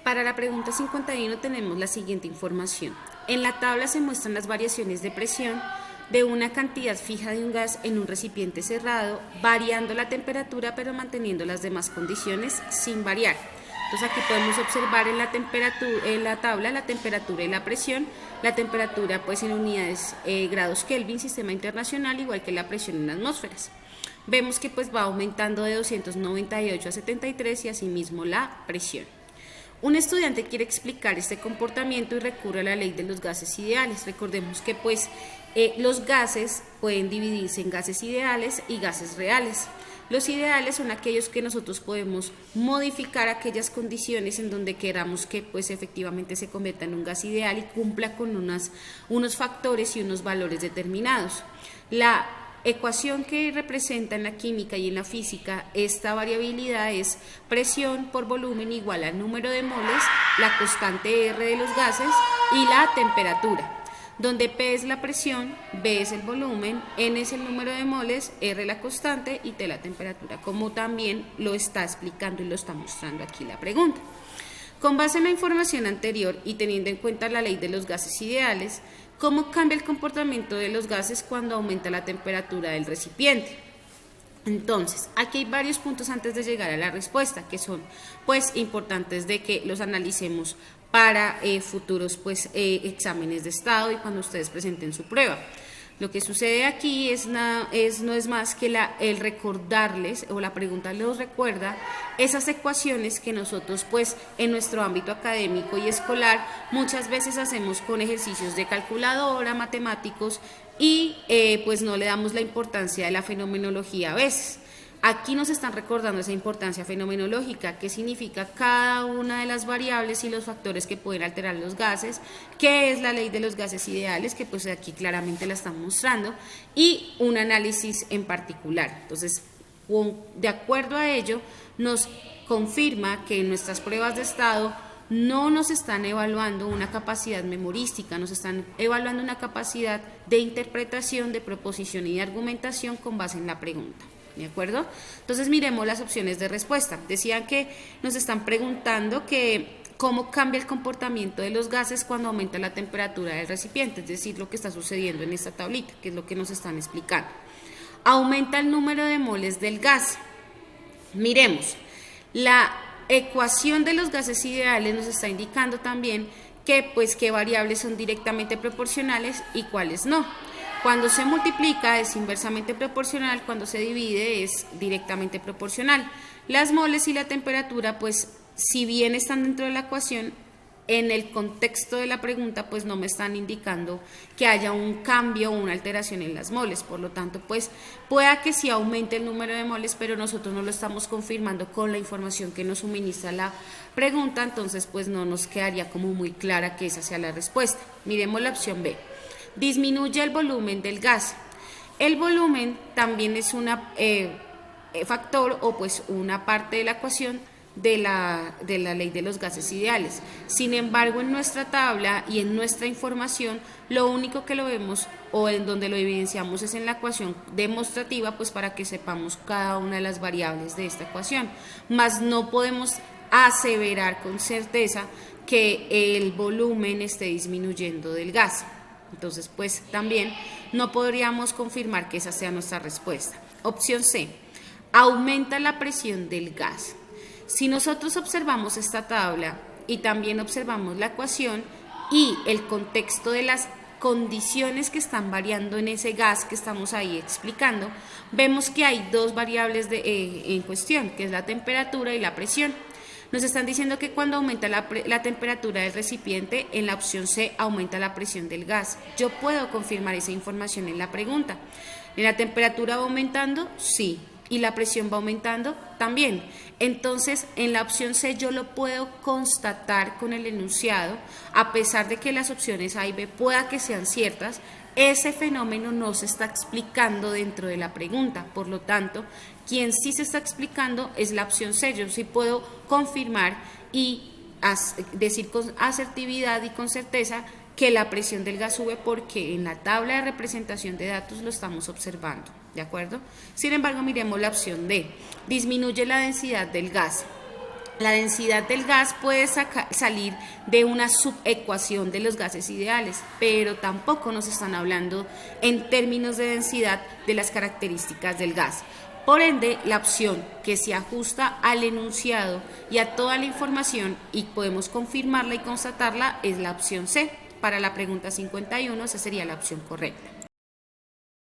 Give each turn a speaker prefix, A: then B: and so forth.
A: Para la pregunta 51 tenemos la siguiente información. En la tabla se muestran las variaciones de presión de una cantidad fija de un gas en un recipiente cerrado, variando la temperatura pero manteniendo las demás condiciones sin variar. Entonces aquí podemos observar en la tabla la temperatura y la presión. La temperatura pues en unidades grados Kelvin, sistema internacional, igual que la presión en atmósferas. Vemos que pues va aumentando de 298 a 73 y asimismo la presión. Un estudiante quiere explicar este comportamiento y recurre a la ley de los gases ideales. Recordemos que pues los gases pueden dividirse en gases ideales y gases reales. Los ideales son aquellos que nosotros podemos modificar aquellas condiciones en donde queramos que pues efectivamente se convierta en un gas ideal y cumpla con unos factores y unos valores determinados. La ecuación que representa en la química y en la física esta variabilidad es presión por volumen igual al número de moles, la constante R de los gases y la temperatura, donde P es la presión, B es el volumen, N es el número de moles, R la constante y T la temperatura, como también lo está explicando y lo está mostrando aquí la pregunta. Con base en la información anterior y teniendo en cuenta la ley de los gases ideales, ¿cómo cambia el comportamiento de los gases cuando aumenta la temperatura del recipiente? Entonces, aquí hay varios puntos antes de llegar a la respuesta que son pues importantes de que los analicemos para futuros pues exámenes de estado y cuando ustedes presenten su prueba. Lo que sucede aquí no es más que el recordarles, o la pregunta los recuerda, esas ecuaciones que nosotros pues en nuestro ámbito académico y escolar muchas veces hacemos con ejercicios de calculadora, matemáticos y pues no le damos la importancia de la fenomenología a veces. Aquí nos están recordando esa importancia fenomenológica, qué significa cada una de las variables y los factores que pueden alterar los gases, qué es la ley de los gases ideales, que pues aquí claramente la están mostrando, y un análisis en particular. Entonces, de acuerdo a ello, nos confirma que en nuestras pruebas de estado no nos están evaluando una capacidad memorística, nos están evaluando una capacidad de interpretación, de proposición y de argumentación con base en la pregunta. ¿De acuerdo? Entonces miremos las opciones de respuesta. Decían que nos están preguntando que cómo cambia el comportamiento de los gases cuando aumenta la temperatura del recipiente, es decir, lo que está sucediendo en esta tablita, que es lo que nos están explicando. Aumenta el número de moles del gas. Miremos, la ecuación de los gases ideales nos está indicando también que pues qué variables son directamente proporcionales y cuáles no. Cuando se multiplica es inversamente proporcional, cuando se divide es directamente proporcional. Las moles y la temperatura, pues, si bien están dentro de la ecuación, en el contexto de la pregunta, pues no me están indicando que haya un cambio o una alteración en las moles. Por lo tanto, pues, pueda que sí aumente el número de moles, pero nosotros no lo estamos confirmando con la información que nos suministra la pregunta, entonces, pues, no nos quedaría como muy clara que esa sea la respuesta. Miremos la opción B. Disminuye el volumen del gas. El volumen también es un factor o pues una parte de la ecuación de la ley de los gases ideales. Sin embargo, en nuestra tabla y en nuestra información, lo único que lo vemos o en donde lo evidenciamos es en la ecuación demostrativa, pues para que sepamos cada una de las variables de esta ecuación. Mas no podemos aseverar con certeza que el volumen esté disminuyendo del gas. Entonces, pues también no podríamos confirmar que esa sea nuestra respuesta. Opción C, aumenta la presión del gas. Si nosotros observamos esta tabla y también observamos la ecuación y el contexto de las condiciones que están variando en ese gas que estamos ahí explicando, vemos que hay dos variables en cuestión, que es la temperatura y la presión. Nos están diciendo que cuando aumenta la temperatura del recipiente, en la opción C aumenta la presión del gas. Yo puedo confirmar esa información en la pregunta. ¿La temperatura va aumentando? Sí. ¿Y la presión va aumentando? También. Entonces, en la opción C yo lo puedo constatar con el enunciado, a pesar de que las opciones A y B pueda que sean ciertas, ese fenómeno no se está explicando dentro de la pregunta. Por lo tanto, quien sí se está explicando es la opción C. Yo sí puedo confirmar y decir con asertividad y con certeza que la presión del gas sube porque en la tabla de representación de datos lo estamos observando. ¿De acuerdo? Sin embargo, miremos la opción D. Disminuye la densidad del gas. La densidad del gas puede salir de una subecuación de los gases ideales, pero tampoco nos están hablando en términos de densidad de las características del gas. Por ende, la opción que se ajusta al enunciado y a toda la información y podemos confirmarla y constatarla es la opción C. Para la pregunta 51, esa sería la opción correcta.